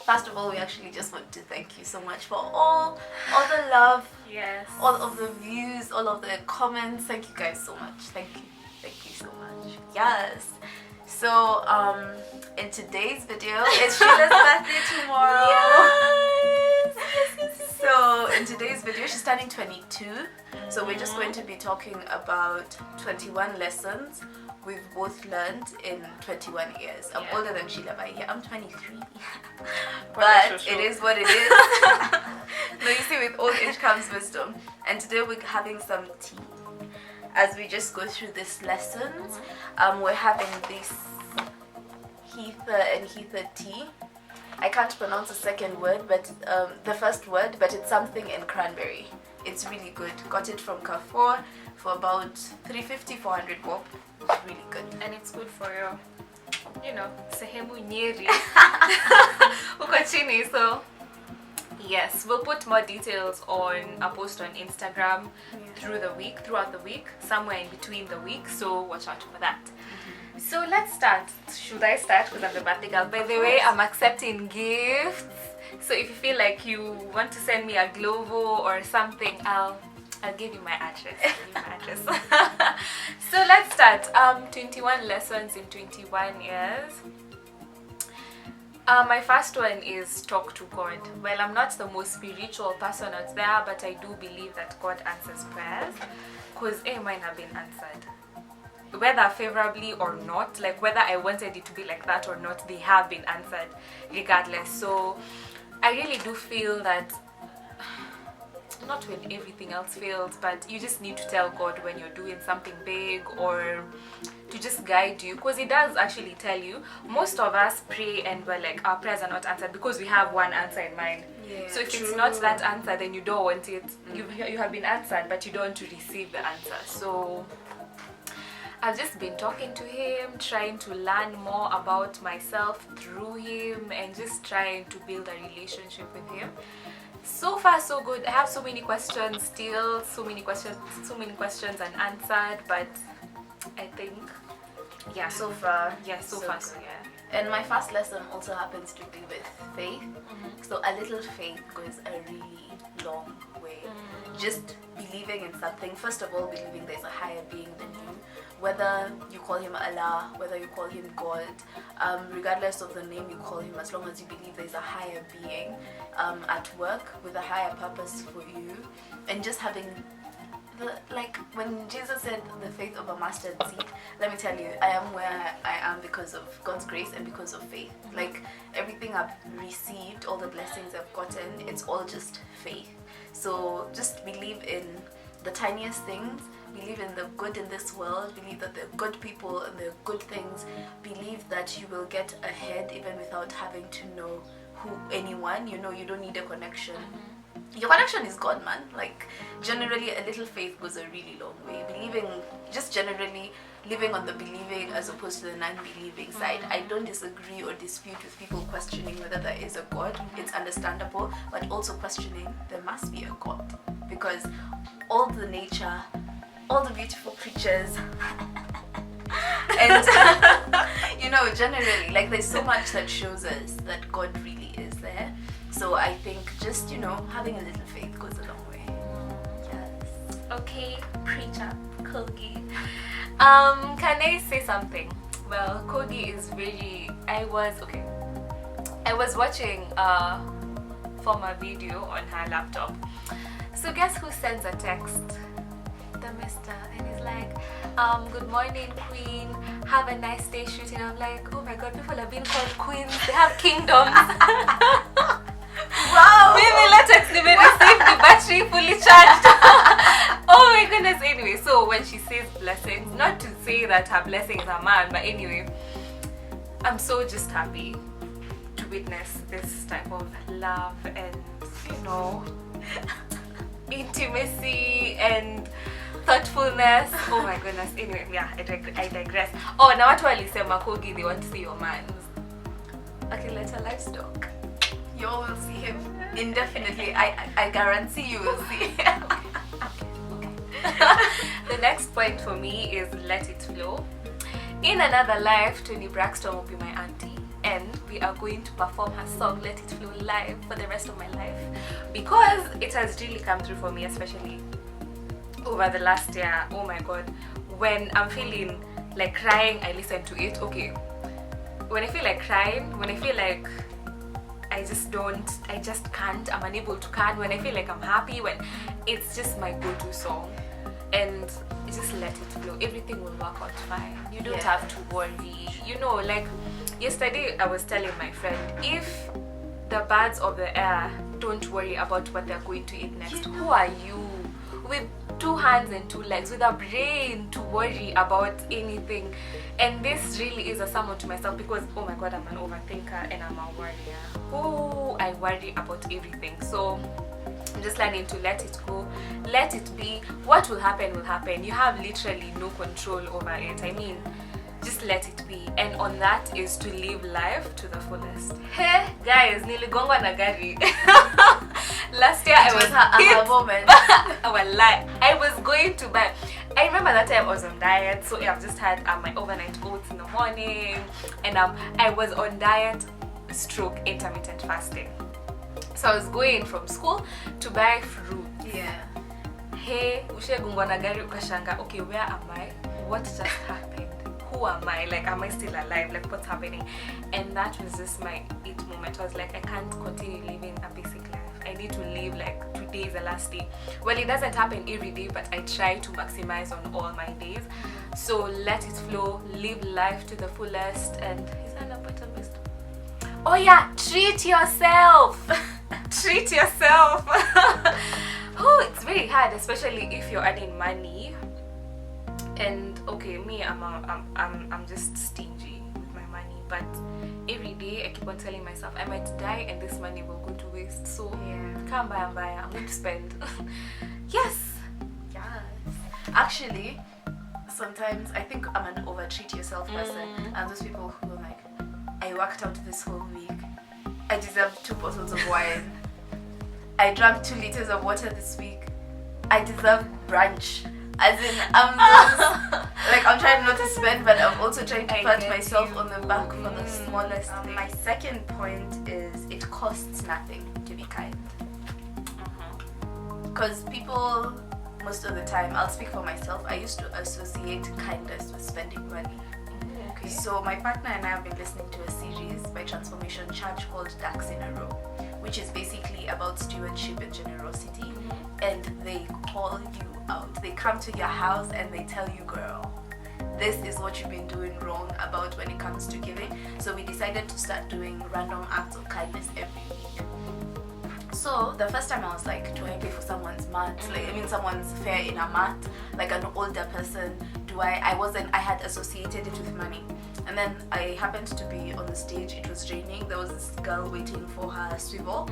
First of all, we actually just want to thank you so much for all the love, yes, all of the views, all of the comments. Thank you guys so much. Thank you so much. Yes. So in today's video, it's Sheila's birthday tomorrow. Yes. So in today's video, she's turning 22. So we're just going to be talking about 21 lessons we've both learned in 21 years. I'm older than Sheila by a year. I'm 23. But it is what it is. No, you see, with old age comes wisdom. And today we're having some tea. As we just go through these lessons, we're having this Heather and Heather tea. I can't pronounce the second word, but the first word, but it's something in cranberry. It's really good. Got it from Carrefour for about 350, 400 bob. It's really good. And it's good for your, sehemu nyeri. Uko chini, so yes, we'll put more details on a post on Instagram throughout the week, somewhere in between the week, so watch out for that. So let's start. Should I start? Because I'm the birthday girl. By the way, I'm accepting gifts. So if you feel like you want to send me a Glovo or something, I'll give you my address. So let's start. 21 lessons in 21 years. My first one is talk to God. Well, I'm not the most spiritual person out there, but I do believe that God answers prayers, because mine have been answered. Whether favorably or not, like whether I wanted it to be like that or not, they have been answered regardless. So I really do feel that, not when everything else fails, but you just need to tell God when you're doing something big, or to just guide you, because He does actually tell you. Most of us pray and we're like, our prayers are not answered because we have one answer in mind. Yeah, so if it's not that answer, then you don't want it. You have been answered, but you don't want to receive the answer. So I've just been talking to Him, trying to learn more about myself through Him, and just trying to build a relationship with Him. So far so good. I have so many questions still, so many questions unanswered, but I think so far so good. And my first lesson also happens to do with faith. So a little faith goes a really long way. Just believing in something. First of all, believing there's a higher being than you. Whether you call Him Allah, whether you call Him God, regardless of the name you call Him, as long as you believe there's a higher being at work with a higher purpose for you, and just having like when Jesus said the faith of a mustard seed, let me tell you, I am where I am because of God's grace and because of faith. Like everything I've received, all the blessings I've gotten, it's all just faith. So just believe in the tiniest things, believe in the good in this world, believe that there are good people and there are good things, believe that you will get ahead even without having to know anyone. You don't need a connection. Your connection is God, man. Like generally a little faith goes a really long way. Believing, just generally living on the believing as opposed to the non-believing side. I don't disagree or dispute with people questioning whether there is a God. It's understandable, but also questioning there must be a God, because all the nature, all the beautiful creatures and generally, like there's so much that shows us that God really is there. So I think just having a little faith goes a long way. Yes. Okay, preach up, Kogi. Can I say something? Well, Kogi is very. I was watching a former video on her laptop. So guess who sends a text? The mister, and he's like, good morning, queen, have a nice day shooting. I'm like, oh my god, people are being called queens, they have kingdoms. Wow! Maybe latex never received the battery fully charged. Oh my goodness. Anyway, so when she says blessings, not to say that her blessing is a man, but anyway, I'm so just happy to witness this type of love and intimacy and thoughtfulness. Oh my goodness. Anyway, yeah, I digress. Oh, now what walisema Kogi, they want to see your mans. Okay, let her livestock. You all will see him indefinitely. I guarantee you will see him. Okay. The next point for me is let it flow. In another life, Tony Braxton will be my auntie, and we HeyGirlKe are going to perform her song Let It Flow live for the rest of my life, because it has really come through for me, especially over the last year. Oh my god, when I'm feeling like crying, I listen to it. Okay, when I feel like crying, when I feel like I just can't, I'm unable to can, when I feel like I'm happy, when it's just my go-to song, and just let it flow. Everything will work out fine. You don't have to worry. You know, like yesterday I was telling my friend, if the birds of the air don't worry about what they're going to eat next, who are you with 2 hands and 2 legs, with a brain to worry about anything? And this really is a sermon to myself, because oh my god, I'm an overthinker and I'm a worrier. Oh, I worry about everything. So I'm just learning to let it go, let it be. What will happen will happen. You have literally no control over it. I mean, just let it be. And on that is to live life to the fullest. Hey guys, niligongwa na gari. Last year I was a moment. I was going to buy. I remember that time I was on diet, so I've just had my overnight oats in the morning, and I was on diet stroke intermittent fasting. So I was going from school to buy fruit. Hey, ushegongwa na gari ukashanga. Okay, where am I? What just happened? Who am I? Like, am I still alive? Like, what's happening? And that was just my it moment. I was like, I can't continue living a basic life. I need to live like today is the last day. Well, it doesn't happen every day, but I try to maximize on all my days. So let it flow, live life to the fullest. And is that a better wisdom? Oh yeah, treat yourself. Treat yourself. Oh, it's very hard, especially if you're earning money. And okay, me, I'm just stingy with my money, but every day I keep on telling myself I might die and this money will go to waste. So come by and buy, I'm going to spend. Yes. Actually, sometimes I think I'm an over-treat yourself person, and those people who are like, I worked out this whole week, I deserve 2 bottles of wine, I drank 2 liters of water this week, I deserve brunch. As in, I'm trying not to spend, but I'm also trying to pat myself on the back for the smallest thing. My second point is, it costs nothing to be kind. Because people, most of the time, I'll speak for myself, I used to associate kindness with spending money. Okay. So my partner and I have been listening to a series by Transformation Church called Ducks in a Row, which is basically about stewardship and generosity. And they call you out. They come to your house and they tell you, girl, this is what you've been doing wrong about when it comes to giving. So we decided to start doing random acts of kindness every week. So the first time I was like, do I pay for someone's mat? Someone's fare in a mat, like an older person. I had associated it with money. And then I happened to be on the stage, it was raining, there was this girl waiting for her swivel.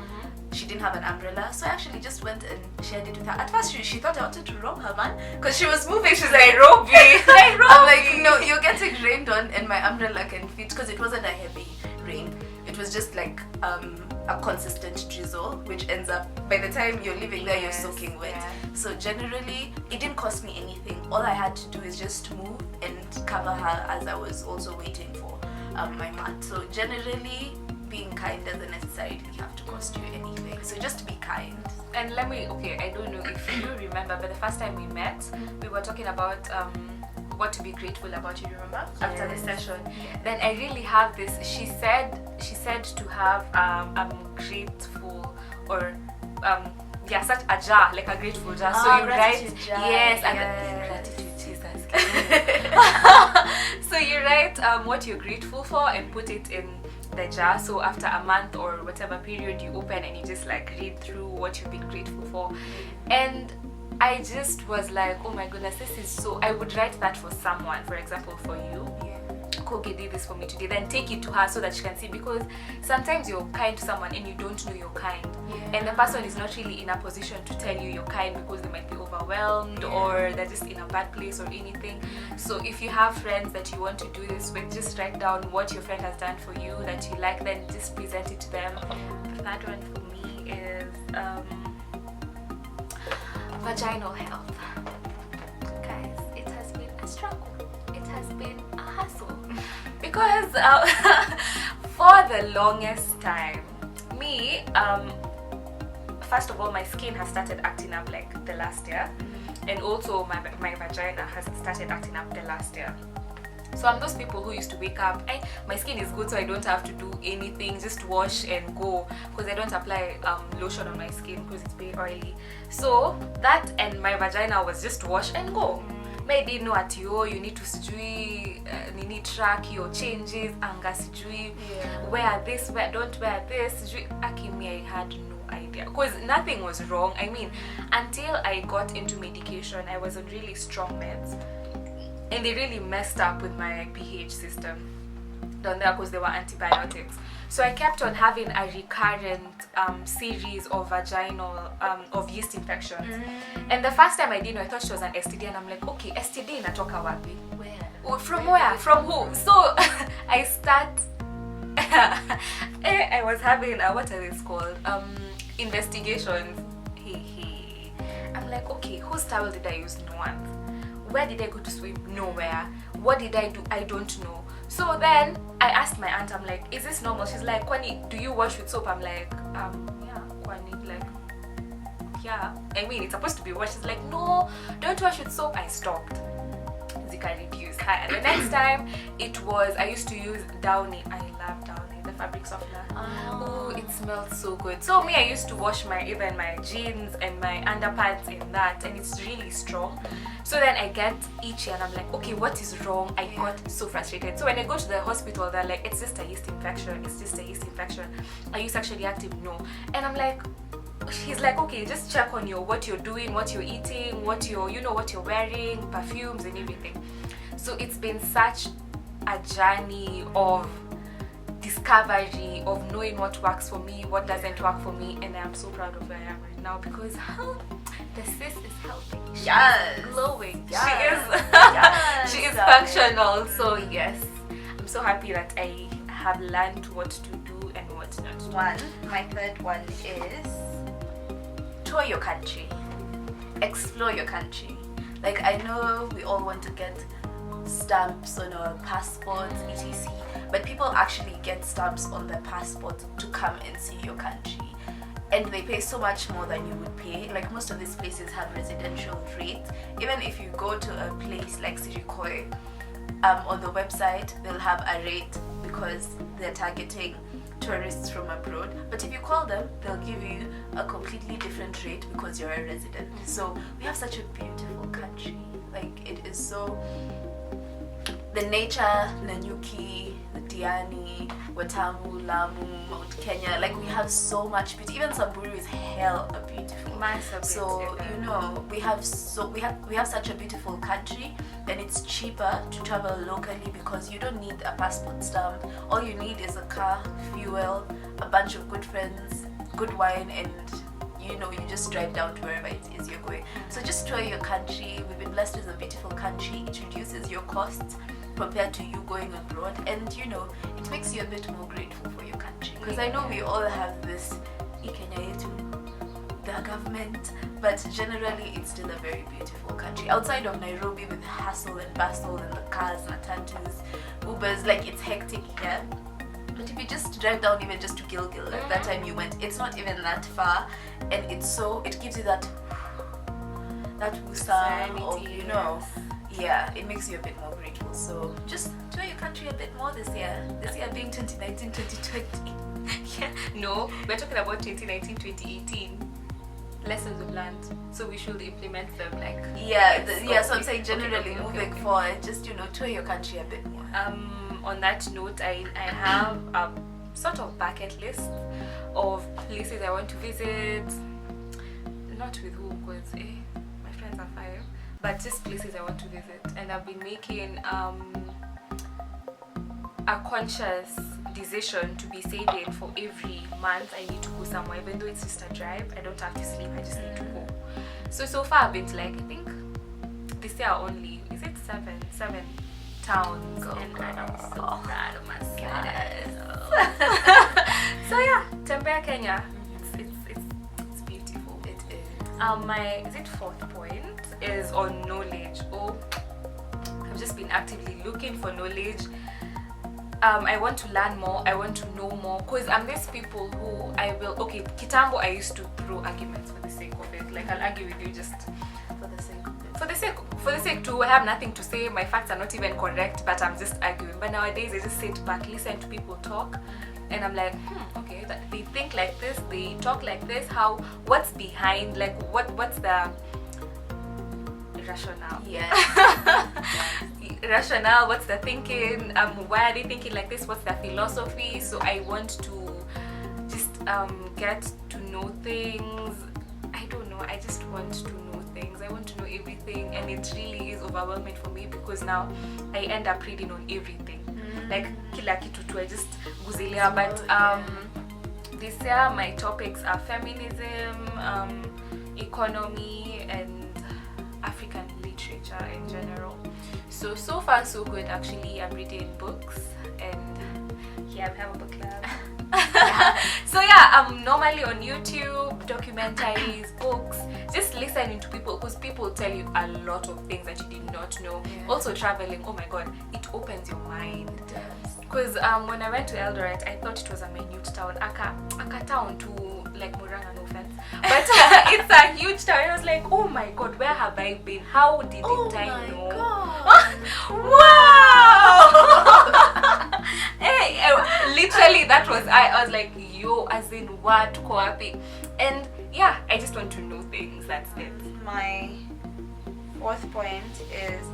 She didn't have an umbrella, so I actually just went and shared it with her. At first she thought I wanted to rob her, man, because she was moving. She's like, rob me. I'm like, no, you're getting rained on and my umbrella can fit, because it wasn't a heavy rain. It was just like a consistent drizzle, which ends up, by the time you're leaving there, you're soaking wet. So generally, it didn't cost me anything. All I had to do is just move and cover her as I was also waiting for my mat. So generally, being kind doesn't necessarily have to cost you anything. So just be kind. And I don't know if you remember, but the first time we met, we were talking about what to be grateful about. You remember? After the session, then I really have this. She said to have grateful or such a jar, like a grateful jar. So you write gratitude, Jesus. So you write what you're grateful for and put it in the jar. So after a month or whatever period, you open and you just like read through what you've been grateful for. And I just was like, oh my goodness, this is so. I would write that for someone, for example, for you. Koge did this for me today, then take it to her so that she can see, because sometimes you're kind to someone and you don't know you're kind, and the person is not really in a position to tell you you're kind because they might be overwhelmed or they're just in a bad place or anything. So if you have friends that you want to do this with, just write down what your friend has done for you that you like, then just present it to them. The third one for me is vaginal health. Guys, it has been a struggle. It has been a hustle. Because for the longest time, me, first of all, my skin has started acting up like the last year, and also my vagina has started acting up the last year. So I'm those people who used to wake up, my skin is good, so I don't have to do anything, just wash and go, because I don't apply lotion on my skin because it's very oily. So that and my vagina was just wash and go. I didn't know at you need to sijui nini track your changes, anga sijui wear this, don't wear this, sijui akimi. I had no idea because nothing was wrong. I mean, until I got into medication, I was on really strong meds, and they really messed up with my pH system down there because they were antibiotics. So I kept on having a recurrent series of vaginal of yeast infections. And the first time I didn't know, I thought it was an STD, and I'm like, okay, STD inatoka wapi? Where? From where? From who? So I start I was having what are these called? Investigations. I'm like, okay, whose towel did I use? No one. Where did I go to swim? Nowhere. What did I do? I don't know. So then I asked my aunt, I'm like, is this normal? She's like, Kwani, do you wash with soap? I'm like, yeah, Kwani, like, yeah. I mean, it's supposed to be washed. She's like, no, don't wash with soap. I stopped. Zika reduced. The next time it was, I used to use Downy. I love Downy, the fabric softener. Oh, it smells so good. So me, I used to wash even my jeans and my underpants in that, and it's really strong. So then I get itchy, and I'm like, okay, what is wrong? I got so frustrated. So when I go to the hospital, they're like, it's just a yeast infection. It's just a yeast infection. Are you sexually active? No. And I'm like, he's like, okay, just check on what you're doing, what you're eating, what you're wearing, perfumes and everything. So it's been such a journey of discovery, of knowing what works for me, what doesn't work for me, and I'm so proud of where I am right now because the sis is healthy. She's glowing. Yes. She is functional. So yes, I'm so happy that I have learned what to do and what not to do. My third one is tour your country, explore your country. Like, I know we all want to get stamps on our passports, etc., but people actually get stamps on their passport to come and see your country, and they pay so much more than you would pay. Like, most of these places have residential rates. Even if you go to a place like HeyGirlKe, on the website they'll have a rate because they're targeting tourists from abroad, but if you call them, they'll give you a completely different rate because you're a resident. So we have such a beautiful country. Like, it is so, the nature, Nanyuki, Diani, Watamu, Lamu, Mount Kenya, like, we have so much beauty. Even Samburu is hell a beautiful. So we have such a beautiful country, and it's cheaper to travel locally because you don't need a passport stamp. All you need is a car, fuel, a bunch of good friends, good wine, and you just drive down to wherever it is you're going. So just tour your country. We've been blessed with a beautiful country. It reduces your costs compared to you going abroad, and it makes you a bit more grateful for your country, because I know we all have this Kenya yetu, the government, but generally it's still a very beautiful country. Outside of Nairobi with hustle and bustle and the cars, matatus, Ubers, like, it's hectic here. But if you just drive down even just to Gilgil, like that time you went, it's not even that far, and it gives you that wusa of, yeah, it makes you a bit more grateful. So just tour your country a bit more this year being 2019, 2020. Yeah, no, we're talking about 2019, 2018 lessons we've learned, so we should implement them, like, so I'm saying generally moving forward, just tour your country a bit more. On that note, I have a sort of bucket list of places I want to visit, not with who, because my friends are 5, but just places I want to visit. And I've been making a conscious decision to be saving for every month. I need to go somewhere, even though it's just a drive. I don't have to sleep, I just need to go. So far I've been to, like, I think this year only, is it 7 towns, and I'm so proud of myself. So yeah, Tembea, Kenya. It's beautiful. It is. My fourth point is on knowledge. I've just been actively looking for knowledge I want to learn more, I want to know more, because I'm these people who I will, okay, kitambo I used to throw arguments for the sake of it. Like I'll argue with you just For the sake of it. for the sake to, I have nothing to say, my facts are not even correct, but I'm just arguing. But nowadays I just sit back, listen to people talk, and I'm like, okay, that they think like this, they talk like this, what's behind, like what's the rationale? Yeah. Rationale, what's the thinking, why are they thinking like this, what's their philosophy? So I want to just get to know things. I don't know, I just want to know things, I want to know everything, and it really is overwhelming for me because now I end up reading on everything, like kila kitu tu I just guzilia. But this year my topics are feminism, economy, and African literature in general. So far so good actually. I'm reading books, and yeah, I have a book club. So yeah, I'm normally on YouTube, documentaries, books, just listening to people, because people tell you a lot of things that you did not know. Also traveling, oh my god, it opens your mind. Because when I went to Eldoret, I thought it was a minute town, aka town to like Muranga, no offense, but it's a huge town. I was like, oh my god, where have I been? How didn't I know? Wow! Hey, literally that was I was like, yo, as in what, koapi? And yeah, I just want to know things. That's it. My fourth point is,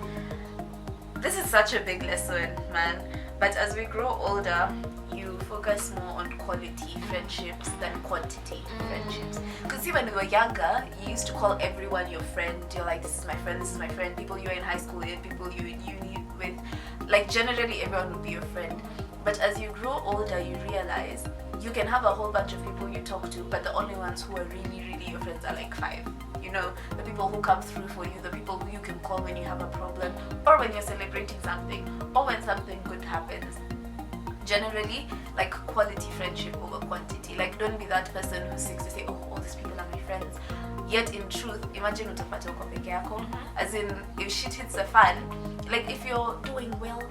this is such a big lesson, man, but as we grow older, you focus more on quality friendships than quantity friendships. Because even when we were younger, you used to call everyone your friend. You're like, this is my friend, this is my friend. People you're in high school with, people you're in uni with, like generally everyone will be your friend. But as you grow older, you realize you can have a whole bunch of people you talk to, but the only ones who are really, really your friends are like 5. You know, the people who come through for you, the people who you can call when you have a problem, or when you're celebrating something, or when something good happens. Generally, like quality friendship over quantity. Like, don't be that person who seeks to say, oh, all these people are my friends. Yet in truth, imagine utapata uko peke yako. As in, if shit hits the fan, like if you're doing well,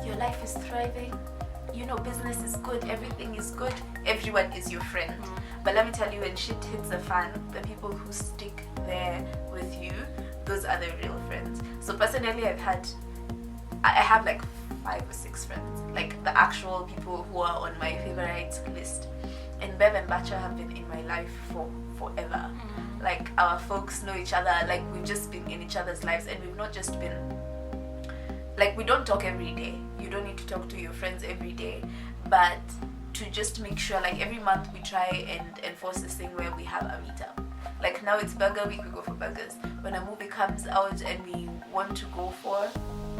your life is thriving, you know, business is good, everything is good, everyone is your friend. But let me tell you, when shit hits the fan, the people who stick there with you, those are the real friends. So personally, I have like 5 or 6 friends, like the actual people who are on my favorite list. And Bev and Bacha have been in my life for forever. Like, our folks know each other, like we've just been in each other's lives, and we've not just been, like, we don't talk every day. You don't need to talk to your friends every day, but to just make sure, like every month we try and enforce this thing where we have a meetup. Like now it's burger week, we go for burgers. When a movie comes out and we want to go for,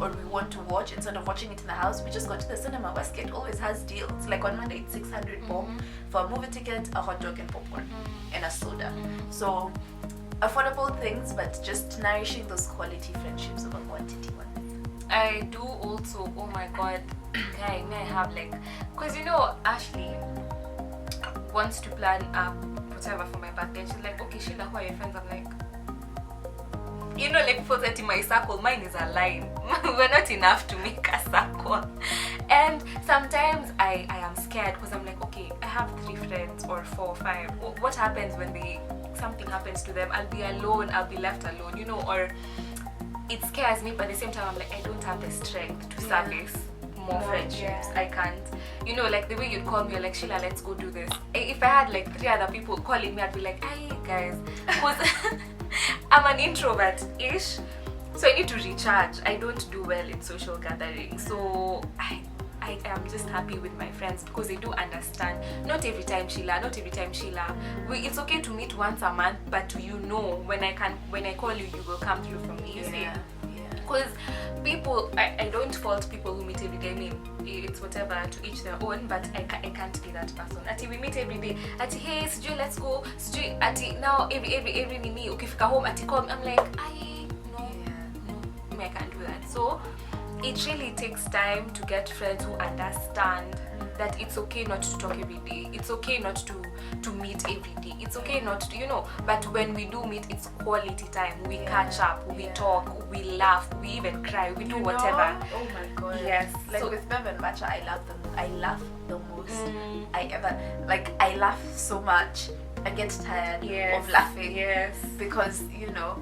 or we want to watch, instead of watching it in the house, we just go to the cinema. Westgate always has deals. Like on Monday it's 600 bob for a movie ticket, a hot dog and popcorn, and a soda. So affordable things, but just nourishing those quality friendships over quantity ones. I do also, oh my god, I may have like, because you know, Ashley wants to plan whatever for my birthday. She's like, okay, Sheila, who are your friends? I'm like, you know, like for that in my circle, mine is a line. We're not enough to make a circle. And sometimes I am scared because I'm like, okay, I have 3 friends or 4 or 5. What happens when something happens to them? I'll be alone, I'll be left alone, you know, or it scares me, but at the same time I'm like, I don't have the strength to service more friendships. I can't, you know, like the way you'd call me, you're like, Sheila, let's go do this. If I had like 3 other people calling me, I'd be like, hey guys, because I'm an introvert-ish, so I need to recharge. I don't do well in social gatherings, so I am just happy with my friends because they do understand. Not every time, Sheila. It's okay to meet once a month, but you know, when I call you, you will come through for me. Because people, I don't fault people who meet every day. I mean, it's whatever, to each their own, but I can't be that person. Ati we meet every day. Ati hey, sijui let's go. Sijui ati now every nini ukifika home ati come. I'm like, no, I can't do that. So it really takes time to get friends who understand that it's okay not to talk every day. It's okay not to meet every day. It's okay not to, you know, but when we do meet, it's quality time. We catch up, we talk, we laugh, we even cry, we do whatever. Oh my god. Yes. Like so, with Bev and Matcha, I love them. I laugh the most I ever. Like, I laugh so much. I get tired of laughing. Yes. Because, you know,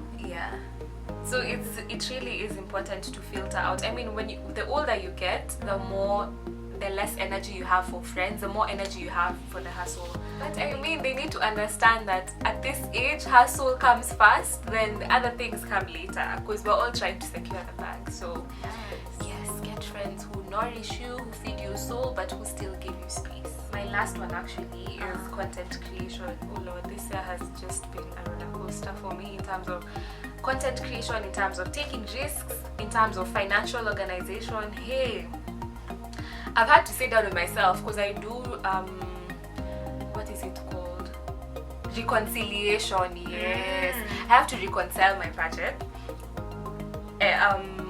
So it really is important to filter out. I mean, the older you get, the less energy you have for friends, the more energy you have for the hustle. But I mean, they need to understand that at this age, hustle comes first, then the other things come later, because we're all trying to secure the bag. So yes, get friends who nourish you, who feed your soul, but who still give you space. My last one actually is content creation. Oh Lord, this year has just been a roller coaster for me in terms of content creation, in terms of taking risks, in terms of financial organization. Hey, I've had to sit down with myself because I do what is it called? Reconciliation. Yes, I have to reconcile my budget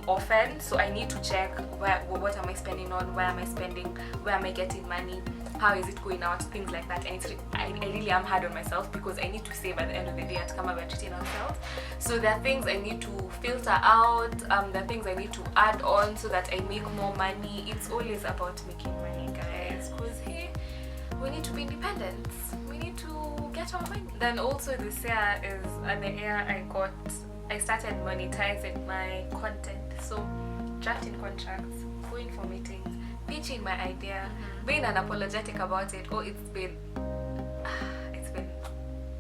often, so I need to check what am I spending on, where am I spending, where am I getting money, how is it going out, things like that. And I really am hard on myself because I need to save at the end of the day at Kama we're treating ourselves. So there are things I need to filter out, there are things I need to add on so that I make more money. It's always about making money, guys, because hey, we need to be independent. We need to get our money. Then also this year is the year I started monetizing my content. So drafting contracts, going for meetings, pitching my idea, being unapologetic about it. Oh, it's been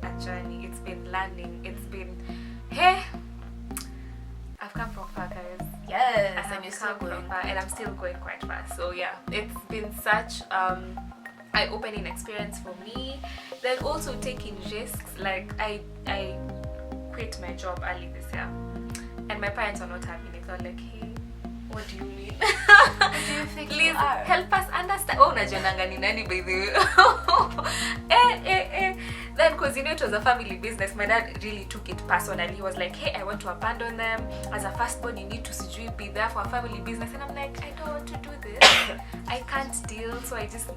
a journey. It's been learning. It's been, hey, I've come from far, guys. Yes, and you're still going far, and I'm still going quite fast. So yeah, it's been such eye-opening experience for me. Then also taking risks. Like I quit my job early this year, and my parents are not having it. They're like, hey, what do you mean? What do you think? Please help us understand. Oh, najonanga ni nani by the way. Then, because you know it was a family business, my dad really took it personally. He was like, hey, I want to abandon them. As a firstborn, you need to be there for a family business. And I'm like, I don't want to do this. I can't deal, so I just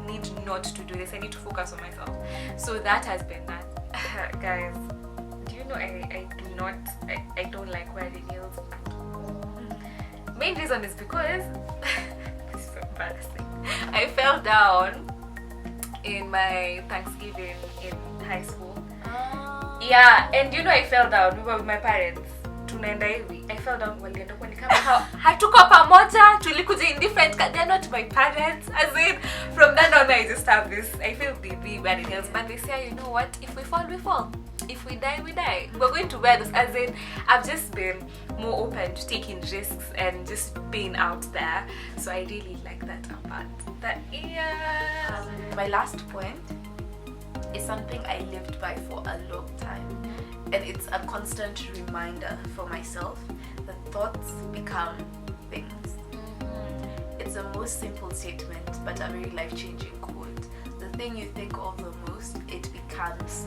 need not to do this. I need to focus on myself. So that has been that. Guys, do you know I don't like wearing heels at all. Main reason is because this is so embarrassing. I fell down in my Thanksgiving in high school. Yeah, and you know I fell down. We were with my parents. Tunaenda hivi. I fell down walienda kwa nikama hatuko pamoja, tulikuja in different they're not my parents. As in, from then on I just have this, I feel the wearing heels. But they say, you know what, if we fall, we fall. If we die, we die. We're going to wear this. As in, I've just been more open to taking risks and just being out there. So I really like that about that. Yeah. My last point is something I lived by for a long time, and it's a constant reminder for myself that thoughts become things. It's the most simple statement, but a very life-changing quote. The thing you think of the most, it becomes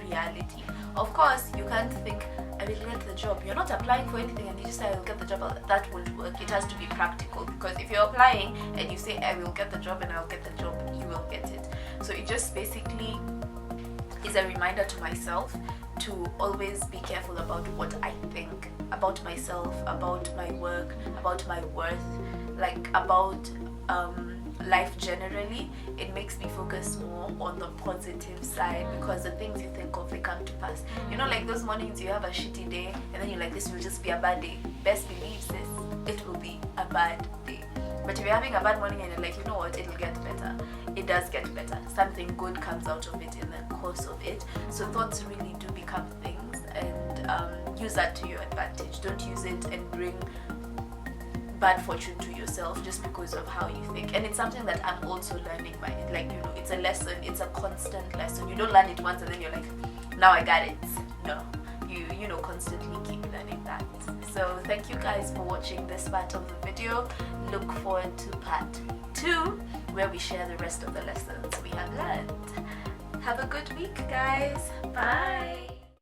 reality. Of course, you can't think, I will get the job. You're not applying for anything and you just say, I will get the job. That won't work. It has to be practical, because if you're applying and you say, I will get the job and I'll get the job, you will get it. So it just basically is a reminder to myself to always be careful about what I think about myself, about my work, about my worth, like about life generally. It makes me focus more on the positive side, because the things you think of, they come to pass. You know, like those mornings you have a shitty day and then you're like, this will just be a bad day. Best believe this, it will be a bad day. But if you're having a bad morning and you're like, you know what, it'll get better, it does get better. Something good comes out of it in the course of it. So thoughts really do become things, and use that to your advantage. Don't use it and bring bad fortune to yourself just because of how you think. And it's something that I'm also learning by it. Like, you know, it's a lesson, it's a constant lesson. You don't learn it once and then you're like, now I got it. No, you know, constantly keep learning that. So thank you guys for watching this part of the video. Look forward to part 2, where we share the rest of the lessons we have learned. Have a good week, guys. Bye.